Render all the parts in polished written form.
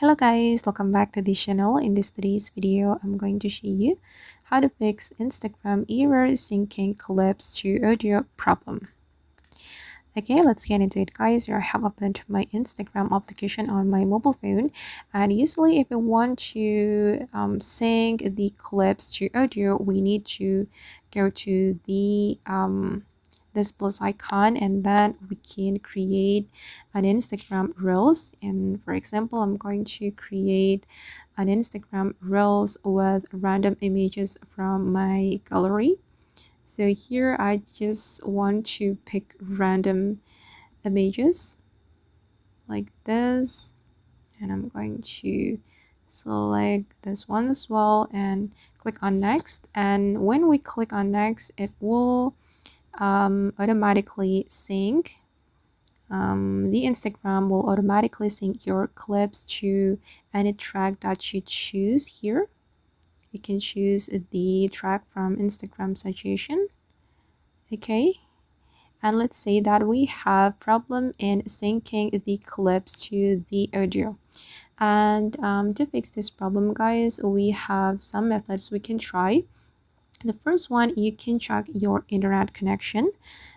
Hello guys, welcome back to the channel. In today's video, I'm going to show you how to fix Instagram error syncing clips to audio problem. Okay, let's get into it guys. Here I have opened my Instagram application on my mobile phone, and usually if we want to sync the clips to audio, we need to go to the this plus icon, and then we can create an Instagram reels. And for example, I'm going to create an Instagram reels with random images from my gallery. So here I just want to pick random images like this, and I'm going to select this one as well and click on next. And when we click on next, it will automatically sync. The Instagram will automatically sync your clips to any track that you choose here. You can choose the track from Instagram suggestion. Okay, and let's say that we have problem in syncing the clips to the audio. And to fix this problem guys, we have some methods we can try. The first one, you can check your internet connection.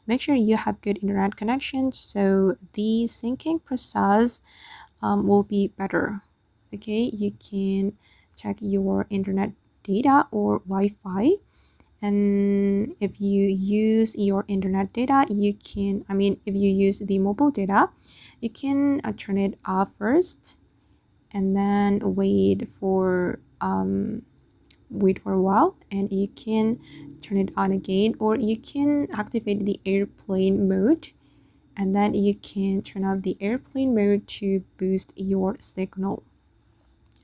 Make sure you have good internet connection so the syncing process will be better. Okay, you can check your internet data or Wi-Fi, and if you use your internet data, you can, if you use the mobile data, you can turn it off first and then wait for a while, and you can turn it on again, or you can activate the airplane mode, and then you can turn off the airplane mode to boost your signal.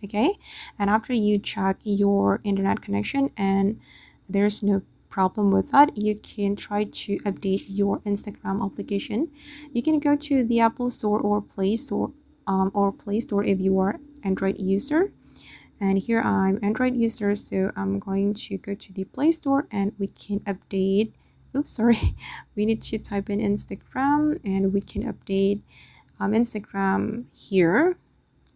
Okay, and after you check your internet connection and there's no problem with that, you can try to update your Instagram application. You can go to the Apple Store or Play Store, if you are Android user. And here I'm Android user, so I'm going to go to the Play Store and we can update. Oops, sorry. We need to type in Instagram and we can update Instagram here.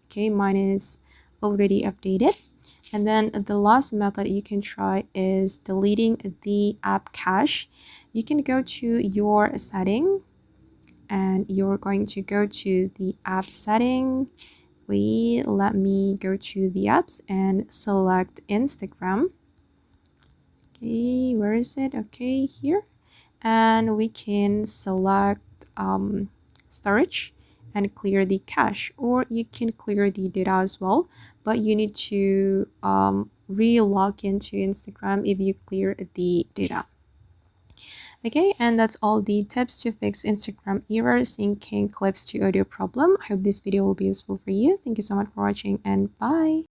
Okay, mine is already updated. And then the last method you can try is deleting the app cache. You can go to your setting and you're going to go to the app setting. Let me go to the apps and select Instagram. Okay, where is it? Okay, here. And we can select storage and clear the cache, or you can clear the data as well, but you need to re-log into Instagram if you clear the data. Okay, and that's all the tips to fix Instagram error syncing clips to audio problem. I hope this video will be useful for you. Thank you so much for watching, and bye.